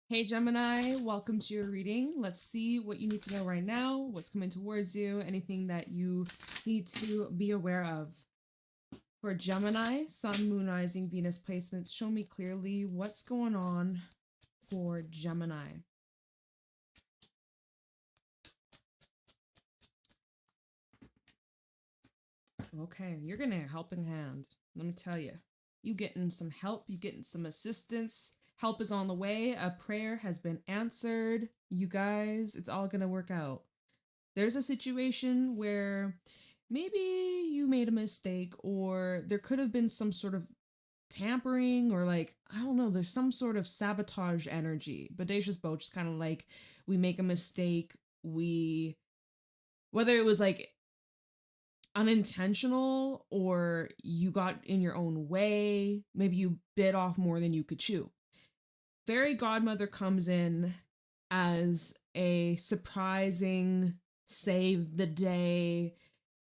Hey Gemini, welcome to your reading. Let's see what you need to know right now, what's coming towards you, anything that you need to be aware of. For Gemini, Sun, Moon, Rising, Venus placements, show me clearly what's going on for Gemini. Okay, you're getting a helping hand. Let me tell you. You getting some help, you getting some assistance. Help is on the way. A prayer has been answered. You guys, it's all gonna work out. There's a situation where maybe you made a mistake, or there could have been some sort of tampering, or like, I don't know, there's some sort of sabotage energy. Bodacious Boat just kind of like, we make a mistake, whether it was like unintentional or you got in your own way, maybe you bit off more than you could chew. Fairy Godmother comes in as a surprising save the day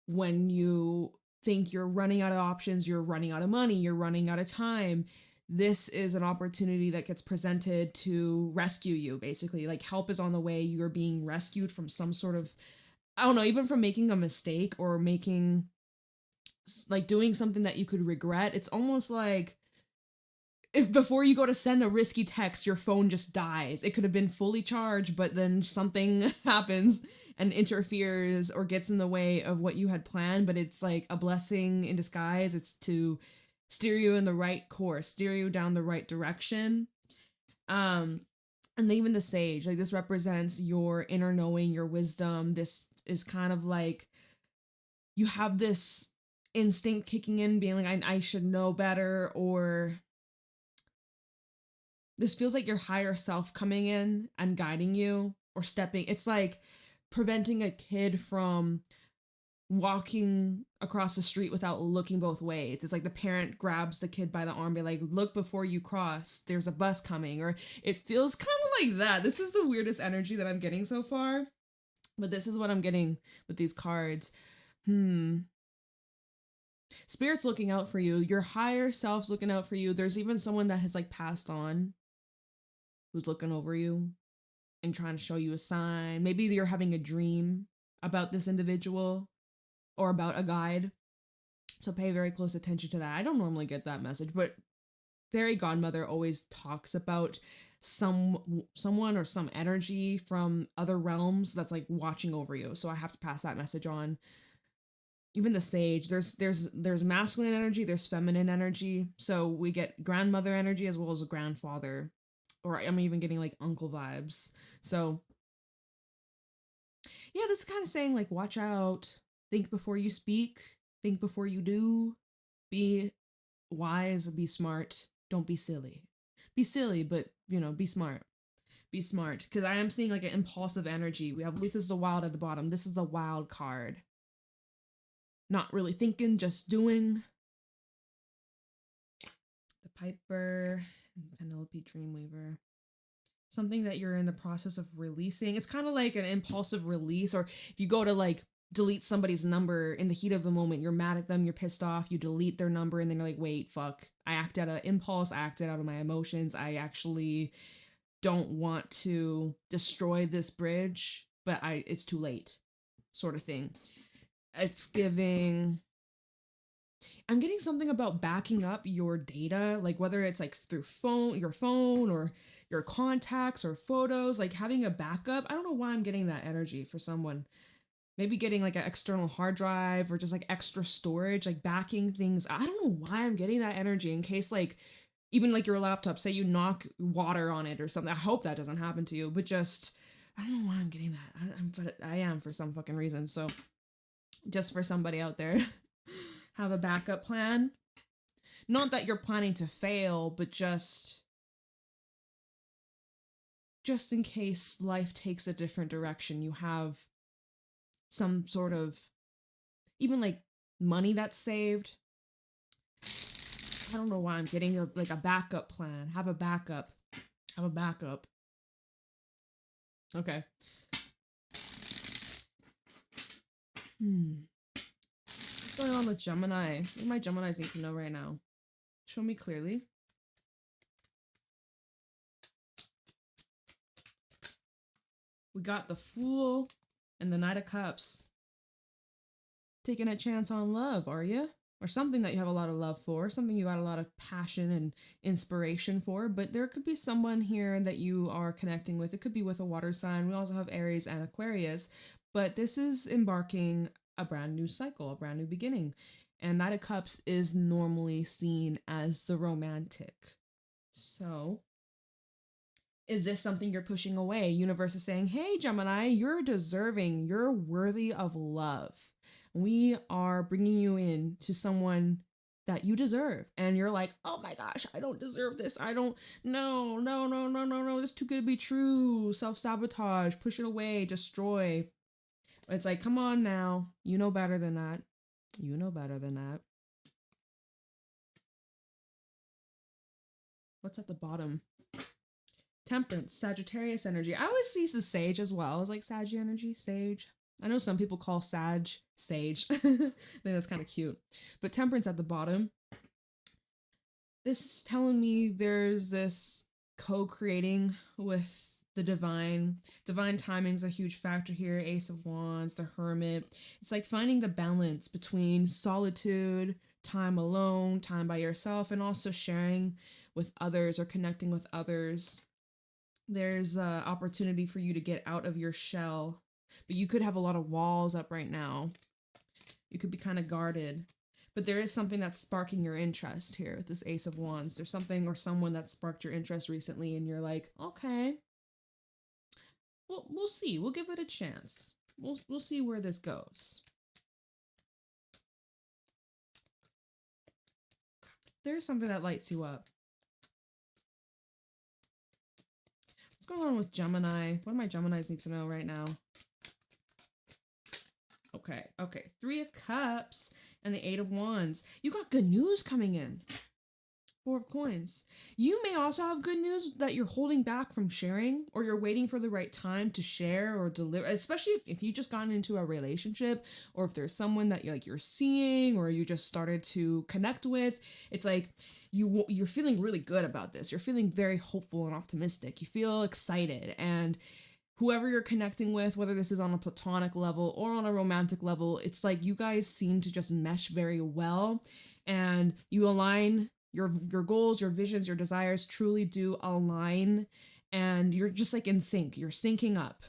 when you think you're running out of options, you're running out of money, you're running out of time. This is an opportunity that gets presented to rescue you, basically. Like, help is on the way. You're being rescued from some sort of, I don't know, even from making a mistake or making, like, doing something that you could regret. It's almost like if before you go to send a risky text, your phone just dies. It could have been fully charged, but then something happens and interferes or gets in the way of what you had planned, but it's like a blessing in disguise. It's to steer you in the right course, steer you down the right direction. And even the sage, like, this represents your inner knowing, your wisdom. This is kind of like you have this instinct kicking in, being like, I should know better, or this feels like your higher self coming in and guiding you or stepping. It's like preventing a kid from walking across the street without looking both ways. It's like the parent grabs the kid by the arm, be like, look before you cross, there's a bus coming. Or it feels kind of like that. This is the weirdest energy that I'm getting so far, but this is what I'm getting with these cards. Spirit's looking out for you. Your higher self's looking out for you. There's even someone that has like passed on who's looking over you and trying to show you a sign. Maybe you're having a dream about this individual or about a guide. So pay very close attention to that. I don't normally get that message, but Fairy Godmother always talks about someone or some energy from other realms that's like watching over you. So I have to pass that message on. Even the sage, there's masculine energy, there's feminine energy. So we get grandmother energy as well as a grandfather, or I'm even getting like uncle vibes. So yeah, this is kind of saying like, watch out, think before you speak, think before you do, be wise, be smart, don't be silly. Be silly, but be smart. Be smart. Because I am seeing like an impulsive energy. We have this is the wild at the bottom. This is the wild card. Not really thinking, just doing. The Piper and Penelope Dreamweaver. Something that you're in the process of releasing. It's kind of like an impulsive release, or if you go to like delete somebody's number in the heat of the moment, you're mad at them, you're pissed off, you delete their number, and then you're like, wait, fuck, I acted out of impulse, I acted out of my emotions, I actually don't want to destroy this bridge, but it's too late, sort of thing. It's giving, I'm getting something about backing up your data, like whether it's like through your phone or your contacts or photos, like having a backup. I don't know why I'm getting that energy for someone. Maybe getting like an external hard drive or just like extra storage, like backing things. I don't know why I'm getting that energy in case like even like your laptop, say you knock water on it or something. I hope that doesn't happen to you, but just, I don't know why I'm getting that. But I am for some fucking reason. So just for somebody out there, have a backup plan. Not that you're planning to fail, but just in case life takes a different direction, you have some sort of, even like money that's saved. I don't know why I'm getting like a backup plan. Have a backup. Have a backup. Okay. What's going on with Gemini? What do my Geminis need to know right now? Show me clearly. We got the Fool and the Knight of Cups. Taking a chance on love, are you? Or something that you have a lot of love for, something you got a lot of passion and inspiration for, but there could be someone here that you are connecting with. It could be with a water sign. We also have Aries and Aquarius, but this is embarking a brand new cycle, a brand new beginning. And Knight of Cups is normally seen as the romantic. So, is this something you're pushing away? Universe is saying, hey, Gemini, you're deserving, you're worthy of love. We are bringing you in to someone that you deserve. And you're like, oh my gosh, I don't deserve this. No. This is too good to be true. Self-sabotage, push it away, destroy. It's like, come on now. You know better than that. You know better than that. What's at the bottom? Temperance, Sagittarius energy. I always see the Sage as well. It's like Sag energy, Sage. I know some people call Sag Sage. I think that's kind of cute. But Temperance at the bottom. This is telling me there's this co-creating with the divine. Divine timing's a huge factor here. Ace of Wands, the Hermit. It's like finding the balance between solitude, time alone, time by yourself, and also sharing with others or connecting with others. There's an opportunity for you to get out of your shell, but you could have a lot of walls up right now. You could be kind of guarded, but there is something that's sparking your interest here with this Ace of Wands. There's something or someone that sparked your interest recently, and you're like, okay, well, we'll see. We'll give it a chance. We'll see where this goes. There's something that lights you up. What's going on with Gemini? What do my Geminis need to know right now? Okay. 3 of Cups and the 8 of Wands. You got good news coming in. 4 of Coins. You may also have good news that you're holding back from sharing, or you're waiting for the right time to share or deliver, especially if you just gotten into a relationship, or if there's someone that you're seeing or you just started to connect with. It's like you're feeling really good about this. You're feeling very hopeful and optimistic. You feel excited, and whoever you're connecting with, whether this is on a platonic level or on a romantic level, it's like you guys seem to just mesh very well, and you align. Your goals, your visions, your desires truly do align, and you're just like in sync. You're syncing up.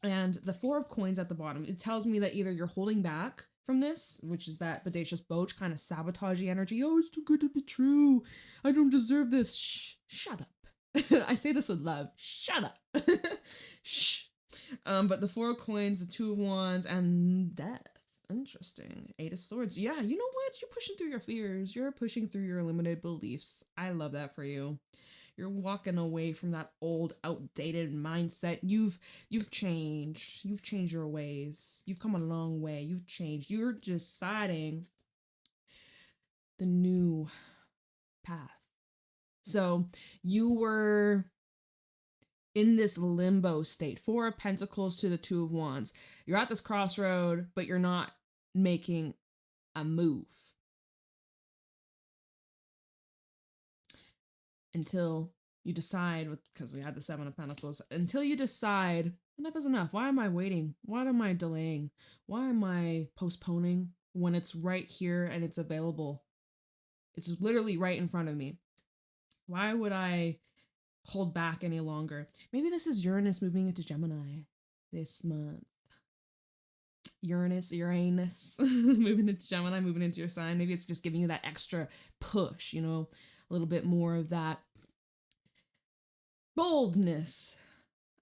And the 4 of Coins at the bottom, it tells me that either you're holding back from this, which is that bodacious boach kind of sabotagey energy. Oh, it's too good to be true. I don't deserve this. Shut up. I say this with love. Shut up. Shh. But the 4 of Coins, the 2 of Wands, and Death. Interesting. 8 of Swords. Yeah, you know what? You're pushing through your fears. You're pushing through your limited beliefs. I love that for you. You're walking away from that old, outdated mindset. You've changed. You've changed your ways. You've come a long way. You've changed. You're deciding the new path. So you were in this limbo state. 4 of Pentacles to the 2 of Wands. You're at this crossroad, but you're not making a move until you decide, because we had the 7 of Pentacles, until you decide enough is enough. Why am I waiting? Why am I delaying? Why am I postponing when it's right here and it's available? It's literally right in front of me. Why would I hold back any longer? Maybe this is Uranus moving into Gemini this month. Uranus moving into Gemini, moving into your sign. Maybe it's just giving you that extra push, a little bit more of that boldness,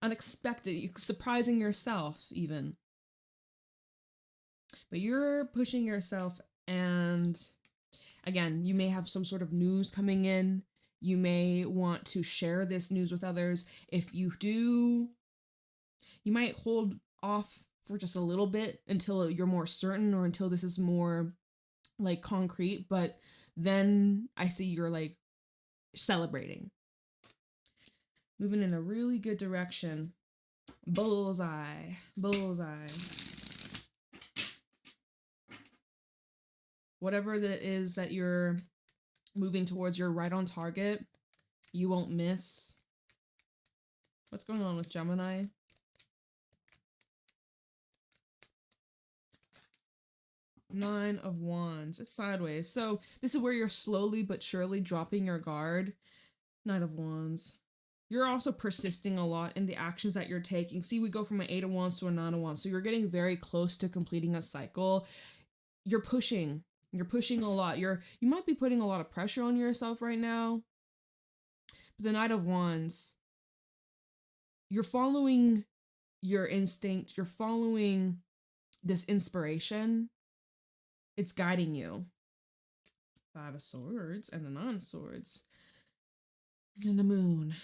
unexpected, surprising yourself even. But you're pushing yourself, and again, you may have some sort of news coming in. You may want to share this news with others. If you do, you might hold off for just a little bit until you're more certain, or until this is more like concrete, but then I see you're like celebrating. Moving in a really good direction. Bullseye. Whatever that is that you're moving towards, you're right on target. You won't miss. What's going on with Gemini? Nine of Wands. It's sideways. So this is where you're slowly but surely dropping your guard. Knight of Wands. You're also persisting a lot in the actions that you're taking. See, we go from an 8 of Wands to a 9 of Wands. So you're getting very close to completing a cycle. You're pushing. You're pushing a lot. You might be putting a lot of pressure on yourself right now. But the Knight of Wands, you're following your instinct. You're following this inspiration. It's guiding you. 5 of Swords and the 9 of Swords. And the Moon.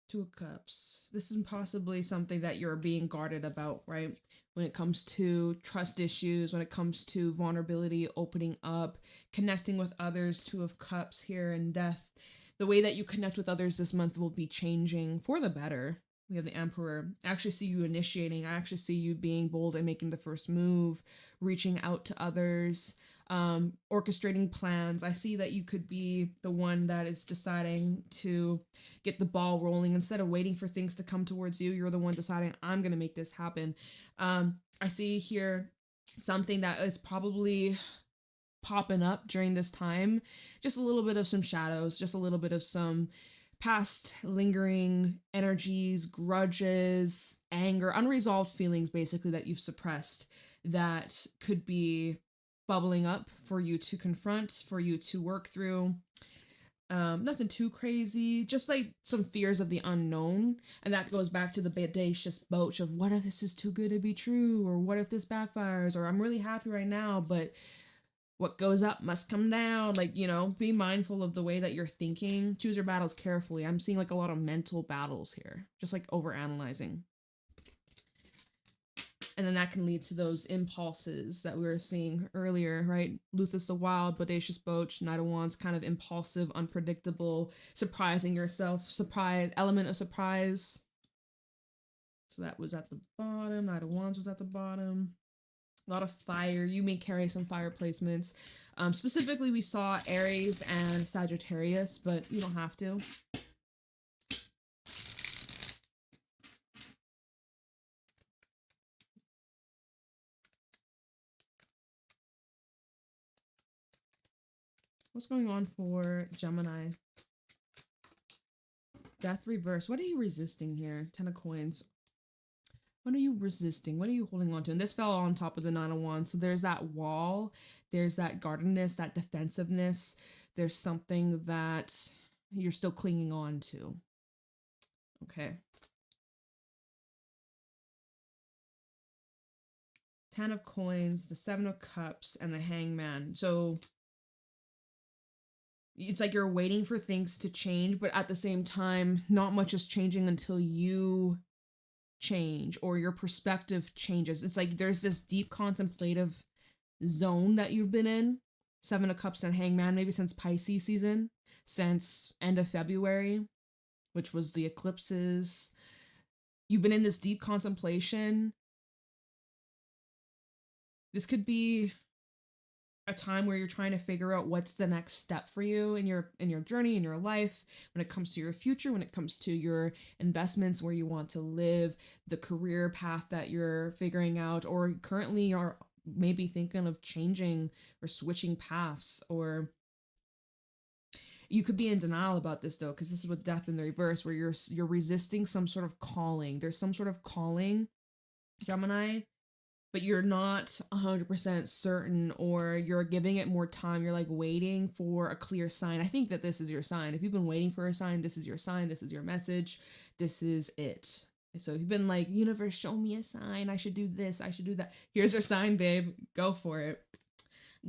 2 of Cups. This is possibly something that you're being guarded about, right? When it comes to trust issues, when it comes to vulnerability, opening up, connecting with others. 2 of Cups here and Death. The way that you connect with others this month will be changing for the better. We have the Emperor. I actually see you initiating. I actually see you being bold and making the first move, reaching out to others, orchestrating plans. I see that you could be the one that is deciding to get the ball rolling. Instead of waiting for things to come towards you, you're the one deciding, I'm going to make this happen. I see here something that is probably popping up during this time. Just a little bit of some shadows, just a little bit of some past lingering energies, grudges, anger, unresolved feelings basically that you've suppressed that could be bubbling up for you to confront, for you to work through. Nothing too crazy, just like some fears of the unknown. And that goes back to the bodacious boach of what if this is too good to be true, or what if this backfires, or I'm really happy right now, but what goes up must come down. Like, you know, be mindful of the way that you're thinking. Choose your battles carefully. I'm seeing like a lot of mental battles here, just like overanalyzing. And then that can lead to those impulses that we were seeing earlier, right? Luthus the Wild, Bodacious Boach, Knight of Wands, kind of impulsive, unpredictable, surprising yourself, surprise, element of surprise. So that was at the bottom. Knight of Wands was at the bottom. A lot of fire. You may carry some fire placements. Specifically, we saw Aries and Sagittarius, but you don't have to. What's going on for Gemini? Death reverse. What are you resisting here? 10 of Coins. What are you resisting? What are you holding on to? And this fell on top of the 9 of Wands. So there's that wall. There's that guardedness, that defensiveness. There's something that you're still clinging on to. Okay. 10 of Coins, the 7 of Cups, and the Hangman. So it's like you're waiting for things to change, but at the same time, not much is changing until you change or your perspective changes. It's like there's this deep contemplative zone that you've been in. 7 of Cups and Hangman, maybe since Pisces season, since end of February, which was the eclipses. You've been in this deep contemplation. This could be a time where you're trying to figure out what's the next step for you in your journey, in your life, when it comes to your future, when it comes to your investments, where you want to live, the career path that you're figuring out, or currently you're maybe thinking of changing or switching paths. Or you could be in denial about this though, because this is with Death in the reverse, where you're resisting some sort of calling. There's some sort of calling, Gemini, but you're not 100% certain, or you're giving it more time. You're like waiting for a clear sign. I think that this is your sign. If you've been waiting for a sign, this is your sign. This is your message. This is it. So if you've been like, universe, show me a sign. I should do this. I should do that. Here's your sign, babe. Go for it.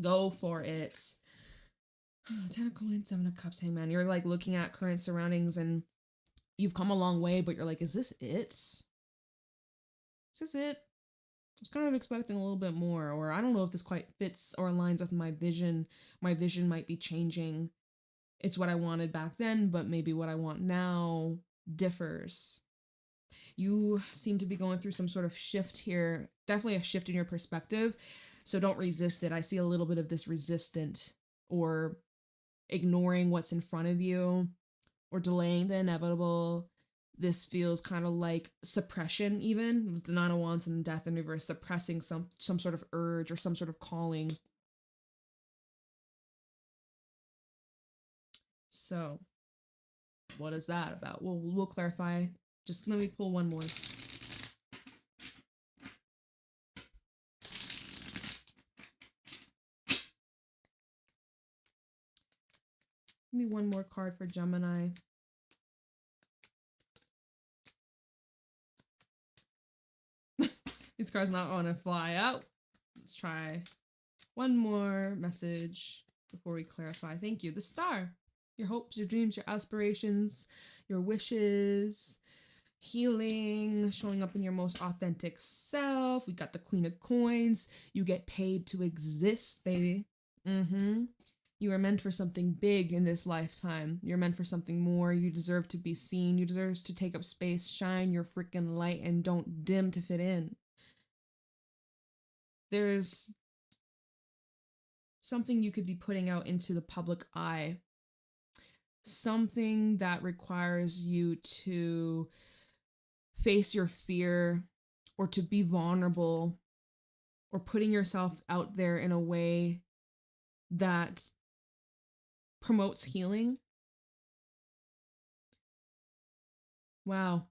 Go for it. 10 of Coins, 7 of Cups, Hangman. You're like looking at current surroundings and you've come a long way, but you're like, is this it? Is this it? I was kind of expecting a little bit more, or I don't know if this quite fits or aligns with my vision. My vision might be changing. It's what I wanted back then, but maybe what I want now differs. You seem to be going through some sort of shift here, definitely a shift in your perspective, so don't resist it. I see a little bit of this resistant or ignoring what's in front of you or delaying the inevitable. this feels kind of like suppression, even with the Nine of Wands and Death in reverse, suppressing some sort of urge or some sort of calling. So what is that about? We'll clarify. Just let me pull one more. Give me one more card for Gemini. These cards not want to fly out. Let's try one more message before we clarify. Thank you. The Star. Your hopes, your dreams, your aspirations, your wishes, healing, showing up in your most authentic self. We got the Queen of Coins. You get paid to exist, baby. You are meant for something big in this lifetime. You're meant for something more. You deserve to be seen. You deserve to take up space, shine your freaking light, and don't dim to fit in. There's something you could be putting out into the public eye. Something that requires you to face your fear or to be vulnerable or putting yourself out there in a way that promotes healing. Wow.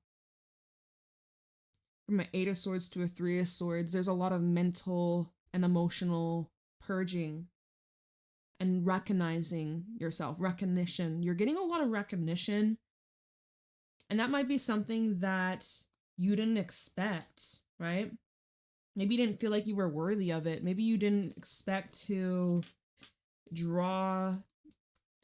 From an 8 of Swords to a 3 of Swords, there's a lot of mental and emotional purging and recognizing yourself, recognition. You're getting a lot of recognition. And that might be something that you didn't expect, right? Maybe you didn't feel like you were worthy of it. Maybe you didn't expect to draw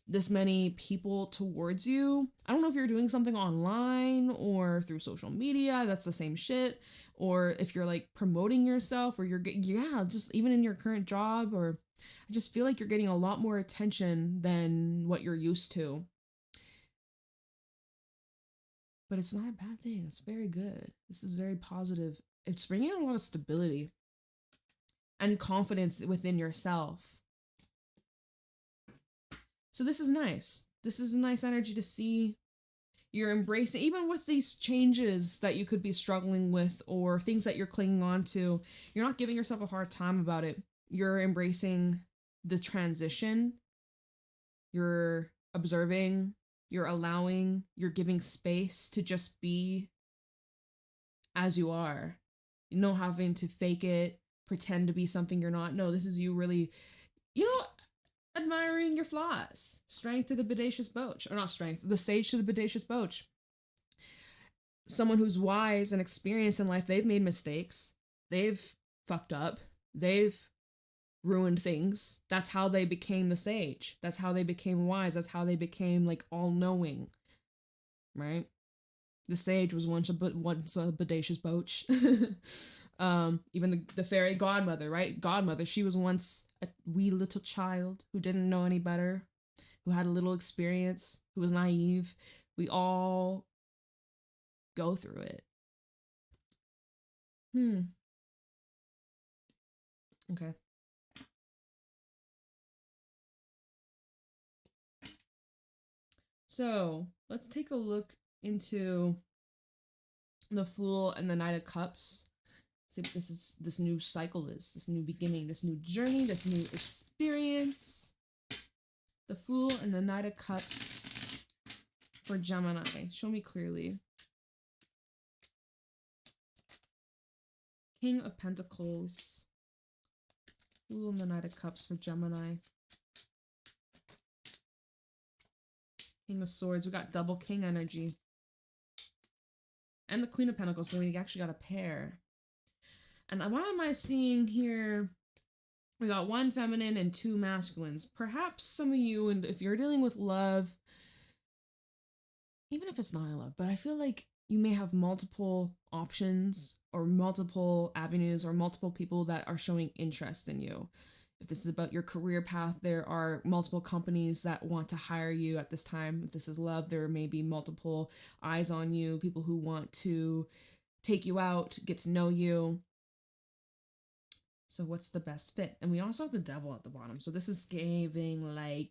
this many people towards you. I don't know if you're doing something online or through social media, that's the same shit. Or if you're like promoting yourself or you're, just even in your current job, or I just feel like you're getting a lot more attention than what you're used to. But it's not a bad thing. It's very good. This is very positive. It's bringing out a lot of stability and confidence within yourself. So this is nice. This is a nice energy to see. You're embracing, even with these changes that you could be struggling with or things that you're clinging on to, you're not giving yourself a hard time about it. You're embracing the transition. You're observing, you're allowing, you're giving space to just be as you are. No having to fake it, pretend to be something you're not. No, this is you really, admiring your flaws. Strength to the bodacious boach. Or not strength, the sage to the bodacious boach. Someone who's wise and experienced in life, they've made mistakes. They've fucked up. They've ruined things. That's how they became the sage. That's how they became wise. That's how they became like all-knowing. Right? The sage was once a bodacious boach. Even the fairy godmother, right? Godmother, she was once a wee little child who didn't know any better, who had a little experience, who was naive. We all go through it. Okay. So let's take a look into the Fool and the Knight of Cups. See what this new cycle is, this new beginning, this new journey, this new experience. The Fool and the Knight of Cups for Gemini. Show me clearly. King of Pentacles. Fool and the Knight of Cups for Gemini. King of Swords. We got double king energy. And the Queen of Pentacles, so we actually got a pair. And why am I seeing here, we got 1 feminine and 2 masculines. Perhaps some of you, and if you're dealing with love, even if it's not in love, but I feel like you may have multiple options or multiple avenues or multiple people that are showing interest in you. If this is about your career path, there are multiple companies that want to hire you at this time. If this is love, there may be multiple eyes on you, people who want to take you out, get to know you. So what's the best fit? And we also have the Devil at the bottom. So this is giving like,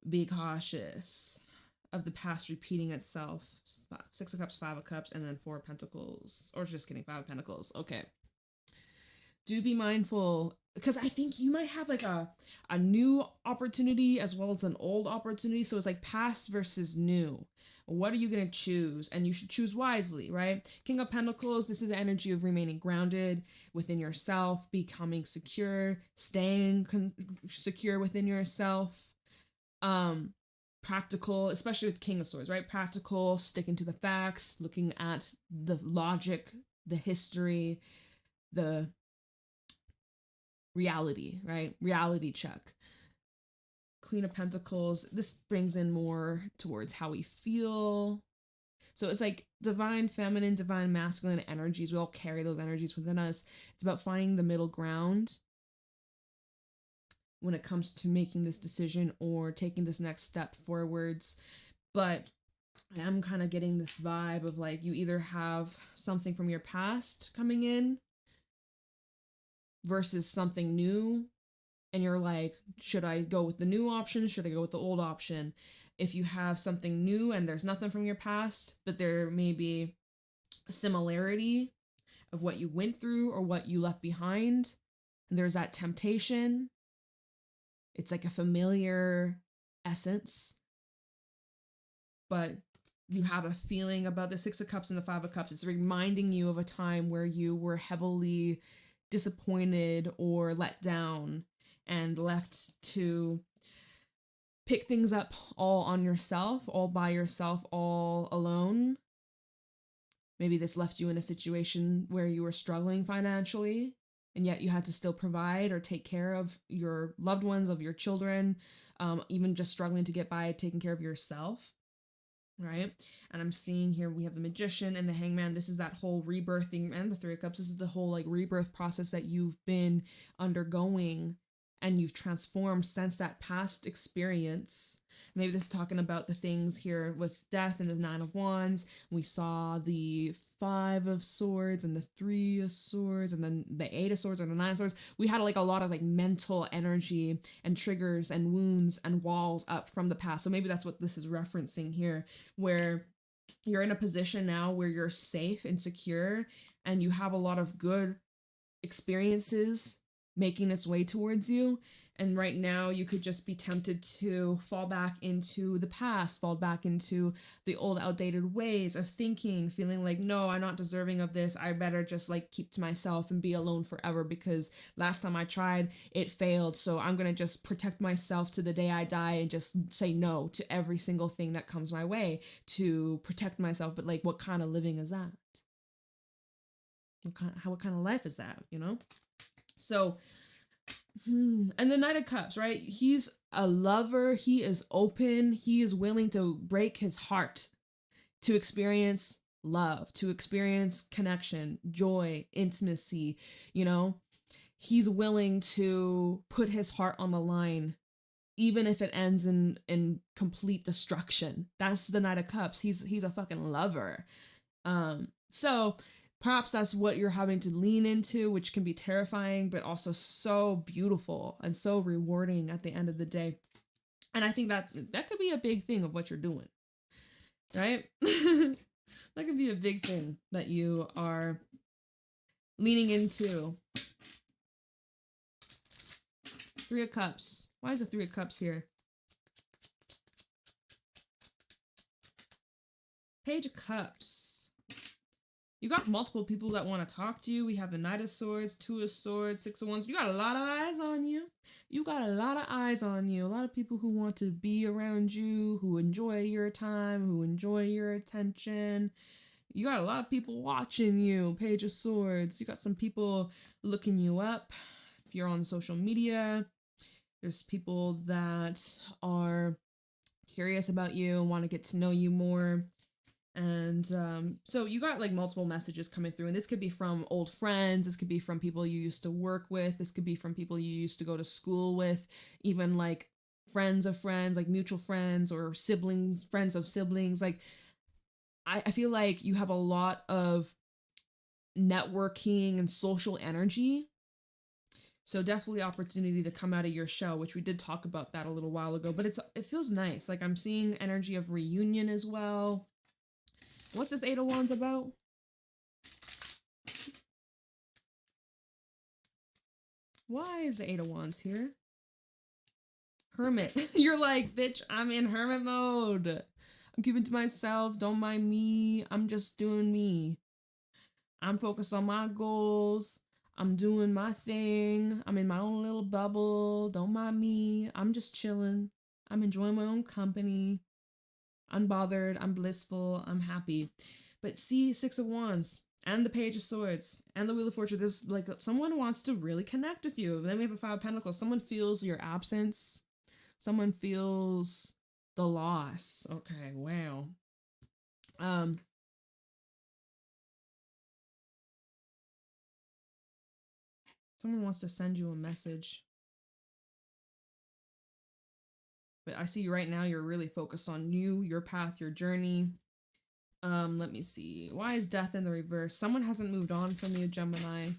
be cautious. of the past repeating itself. 6 of Cups, 5 of Cups, and then 4 of Pentacles. Or just kidding, 5 of Pentacles. Okay. Do be mindful, because I think you might have like a new opportunity as well as an old opportunity. So it's like past versus new. What are you going to choose? And you should choose wisely, right? King of Pentacles, this is the energy of remaining grounded within yourself, becoming secure, staying secure within yourself. Practical, especially with King of Swords, right? Practical, sticking to the facts, looking at the logic, the history, the reality, right? Reality check. Queen of Pentacles, this brings in more towards how we feel. So it's like divine feminine, divine masculine energies. We all carry those energies within us. It's about finding the middle ground when it comes to making this decision or taking this next step forwards. But I am kind of getting this vibe of like you either have something from your past coming in versus something new, and you're like, should I go with the new option? Should I go with the old option? If you have something new and there's nothing from your past, but there may be a similarity of what you went through or what you left behind, and there's that temptation, it's like a familiar essence, but you have a feeling about the 6 of Cups and the 5 of Cups. It's reminding you of a time where you were heavily disappointed or let down and left to pick things up all on yourself, all by yourself, all alone. Maybe this left you in a situation where you were struggling financially, and yet you had to still provide or take care of your loved ones, of your children, even just struggling to get by, taking care of yourself. Right? And I'm seeing here we have the Magician and the Hangman. This is that whole rebirthing, and the 3 of Cups. This is the whole like rebirth process that you've been undergoing and you've transformed since that past experience. Maybe this is talking about the things here with death and the 9 of Wands. We saw the 5 of Swords and the 3 of Swords and then the 8 of Swords and the 9 of Swords. We had like a lot of like mental energy and triggers and wounds and walls up from the past. So maybe that's what this is referencing here, where you're in a position now where you're safe and secure and you have a lot of good experiences making its way towards you. And right now you could just be tempted to fall back into the past, fall back into the old outdated ways of thinking, feeling like, no, I'm not deserving of this. I better just like keep to myself and be alone forever because last time I tried, it failed. So I'm going to just protect myself to the day I die and just say no to every single thing that comes my way to protect myself. But like, what kind of living is that? What kind of life is that, you know? So, and the Knight of Cups, right? He's a lover. He is open. He is willing to break his heart to experience love, to experience connection, joy, intimacy, you know? He's willing to put his heart on the line, even if it ends in complete destruction. That's the Knight of Cups. He's a fucking lover. So perhaps that's what you're having to lean into, which can be terrifying, but also so beautiful and so rewarding at the end of the day. And I think that could be a big thing of what you're doing, right? That could be a big thing that you are leaning into. 3 of Cups. Why is the 3 of Cups here? Page of Cups. You got multiple people that want to talk to you. We have the Knight of Swords, 2 of Swords, 6 of Wands. You got a lot of eyes on you. You got a lot of eyes on you. A lot of people who want to be around you, who enjoy your time, who enjoy your attention. You got a lot of people watching you. Page of Swords. You got some people looking you up. If you're on social media, there's people that are curious about you and want to get to know you more. And so you got like multiple messages coming through, and this could be from old friends, this could be from people you used to work with, this could be from people you used to go to school with, even like friends of friends, like mutual friends or siblings, friends of siblings. Like I feel like you have a lot of networking and social energy. So definitely opportunity to come out of your shell, which we did talk about that a little while ago, but it feels nice. Like I'm seeing energy of reunion as well. What's this Eight of Wands about? Why is the Eight of Wands here? Hermit. You're like, bitch, I'm in hermit mode. I'm keeping to myself. Don't mind me. I'm just doing me. I'm focused on my goals. I'm doing my thing. I'm in my own little bubble. Don't mind me. I'm just chilling. I'm enjoying my own company. Unbothered. I'm blissful. I'm happy. But see, Six of Wands and the Page of Swords and the Wheel of Fortune. There's like someone wants to really connect with you. Then we have a Five of Pentacles. Someone feels your absence. Someone feels the loss. Okay, wow. Someone wants to send you a message. But I see right now you're really focused on you, your path, your journey. Let me see. Why is death in the reverse? Someone hasn't moved on from you, Gemini.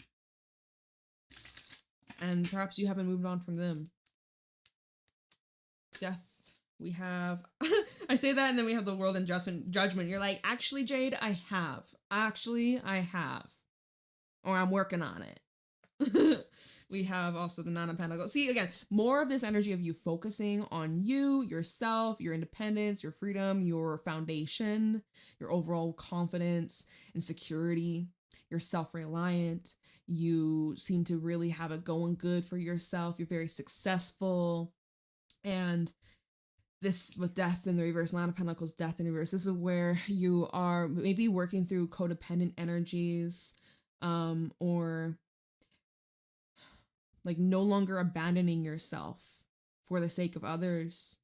And perhaps you haven't moved on from them. Death. We have... I say that and then we have the world and judgment. You're like, actually, Jade, I have. Actually, I have. Or I'm working on it. We have also the Nine of Pentacles. See, again, more of this energy of you focusing on you, yourself, your independence, your freedom, your foundation, your overall confidence and security. You're self-reliant. You seem to really have it going good for yourself. You're very successful. And this with death in the reverse, Nine of Pentacles, death in reverse, this is where you are maybe working through codependent energies, or like no longer abandoning yourself for the sake of others.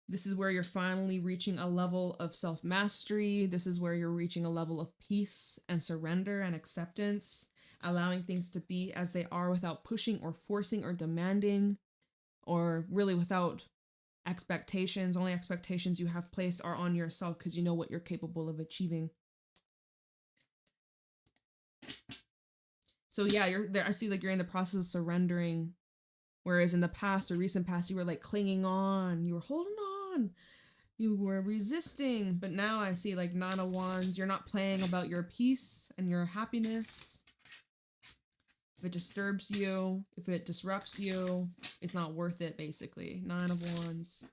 This is where you're finally reaching a level of self-mastery. This is where you're reaching a level of peace and surrender and acceptance, allowing things to be as they are without pushing or forcing or demanding, or really without expectations. Only expectations you have placed are on yourself because you know what you're capable of achieving. So yeah, you're there. I see like you're in the process of surrendering. Whereas in the past or recent past, you were like clinging on, you were holding on, you were resisting. But now I see like Nine of Wands, you're not playing about your peace and your happiness. If it disturbs you, if it disrupts you, it's not worth it, basically. Nine of Wands.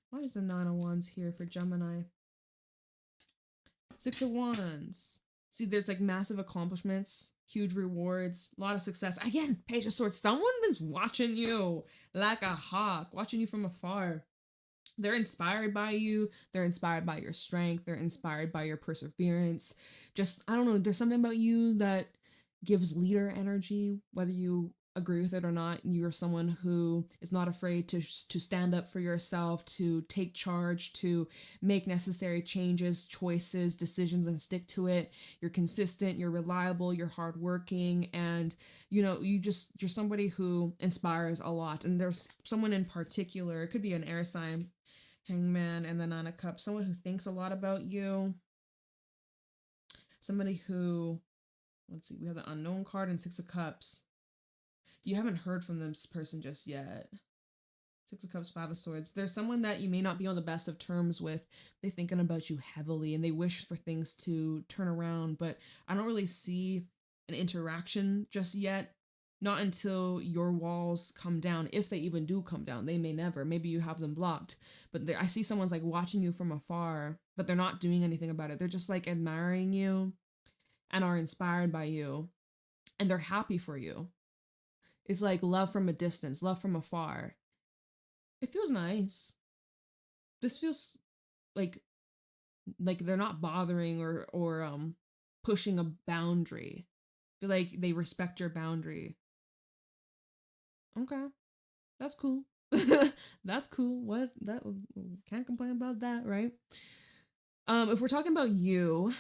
Why is the Nine of Wands here for Gemini? Six of Wands. See, there's like massive accomplishments, huge rewards, a lot of success. Again, Page of Swords. Someone is watching you like a hawk, watching you from afar. They're inspired by you. They're inspired by your strength. They're inspired by your perseverance. Just, I don't know, there's something about you that gives leader energy, whether you agree with it or not. You're someone who is not afraid to stand up for yourself, to take charge, to make necessary changes, choices, decisions, and stick to it. You're consistent, you're reliable, you're hardworking, and you know, you're somebody who inspires a lot. And there's someone in particular, it could be an air sign, Hangman and the Nine of Cups, someone who thinks a lot about you. Somebody who, let's see, we have the Unknown card and Six of Cups. You haven't heard from this person just yet. Six of Cups, Five of Swords. There's someone that you may not be on the best of terms with. They're thinking about you heavily and they wish for things to turn around, but I don't really see an interaction just yet. Not until your walls come down, if they even do come down. They may never. Maybe you have them blocked. But I see someone's like watching you from afar, but they're not doing anything about it. They're just like admiring you and are inspired by you. And they're happy for you. It's like love from a distance, love from afar. It feels nice. This feels like they're not bothering or pushing a boundary. I feel like they respect your boundary. Okay, that's cool. That's cool. What, that can't complain about that, right? If we're talking about you,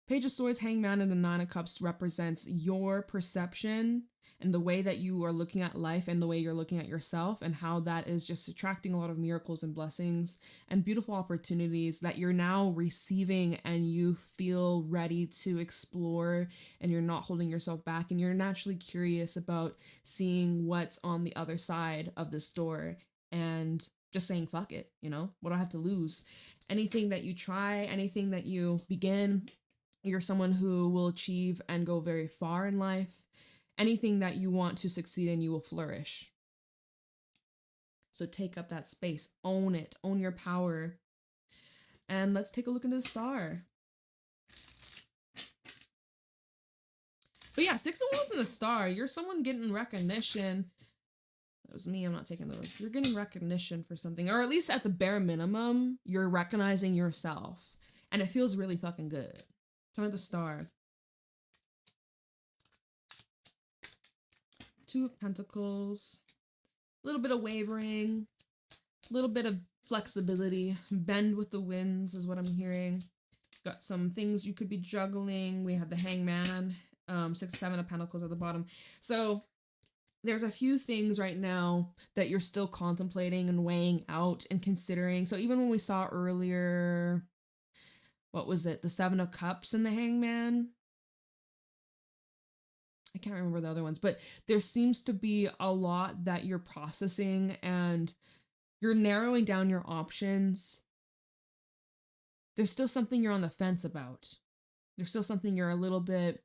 Page of Swords, Hangman, and the Nine of Cups represents your perception and the way that you are looking at life and the way you're looking at yourself, and how that is just attracting a lot of miracles and blessings and beautiful opportunities that you're now receiving, and you feel ready to explore, and you're not holding yourself back, and you're naturally curious about seeing what's on the other side of this door, and just saying fuck it, you know, what do I have to lose? Anything that you try, anything that you begin, you're someone who will achieve and go very far in life. Anything that you want to succeed in, you will flourish. So take up that space, own it, own your power. And let's take a look into the star. But yeah, 6 of Wands in the star. You're someone getting recognition. That was me, I'm not taking those. You're getting recognition for something, or at least at the bare minimum, you're recognizing yourself. And it feels really fucking good. Tell me the star. 2 of Pentacles. A little bit of wavering. A little bit of flexibility. Bend with the winds is what I'm hearing. Got some things you could be juggling. We have the Hangman. 6, 7 of Pentacles at the bottom. So there's a few things right now that you're still contemplating and weighing out and considering. So even when we saw earlier, what was it? The 7 of Cups and the Hangman? I can't remember the other ones, but there seems to be a lot that you're processing, and you're narrowing down your options. There's still something you're on the fence about. There's still something you're a little bit,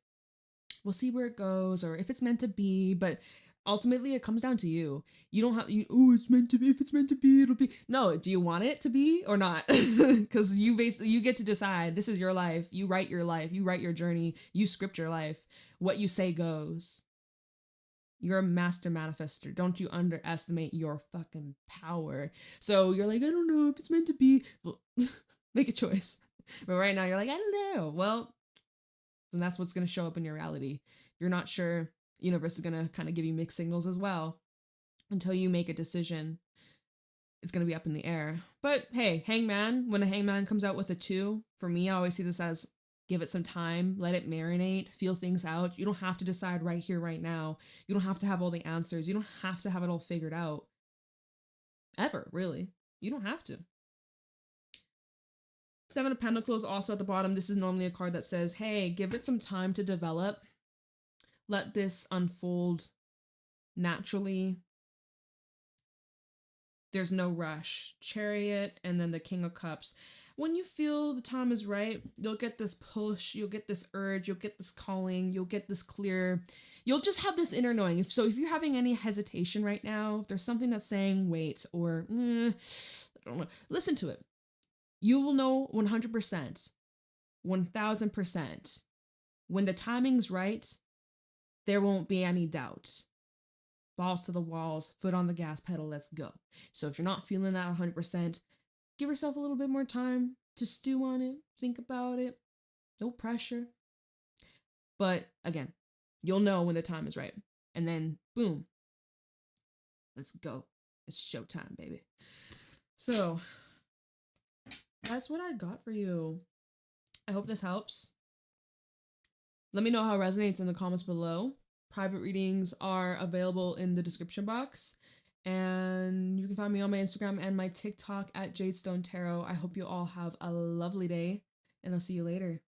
we'll see where it goes, or if it's meant to be, but ultimately it comes down to you. You don't have, it's meant to be, if it's meant to be, it'll be. No, do you want it to be or not? Because you get to decide. This is your life. You write your life. You write your journey. You script your life. What you say goes. You're a master manifester. Don't you underestimate your fucking power. So you're like, I don't know if it's meant to be. Well, make a choice. But right now you're like, I don't know. Well, then that's what's going to show up in your reality. You're not sure. Universe is going to kind of give you mixed signals as well. Until you make a decision, it's going to be up in the air. But hey, Hangman, when a Hangman comes out with a 2, for me, I always see this as give it some time, let it marinate, feel things out. You don't have to decide right here, right now. You don't have to have all the answers. You don't have to have it all figured out. Ever, really. You don't have to. 7 of Pentacles also at the bottom. This is normally a card that says, hey, give it some time to develop. Let this unfold naturally. There's no rush. Chariot, and then the King of Cups. When you feel the time is right, you'll get this push, you'll get this urge, you'll get this calling, you'll get this clear. You'll just have this inner knowing. So if you're having any hesitation right now, if there's something that's saying wait, or I don't know, listen to it. You will know 100%, 1000%. When the timing's right, there won't be any doubt. Balls to the walls, foot on the gas pedal, let's go. So if you're not feeling that 100%, give yourself a little bit more time to stew on it, think about it. No pressure. But again, you'll know when the time is right. And then, boom, let's go. It's showtime, baby. So that's what I got for you. I hope this helps. Let me know how it resonates in the comments below. Private readings are available in the description box. And you can find me on my Instagram and my TikTok at JadeStoneTarot. I hope you all have a lovely day, and I'll see you later.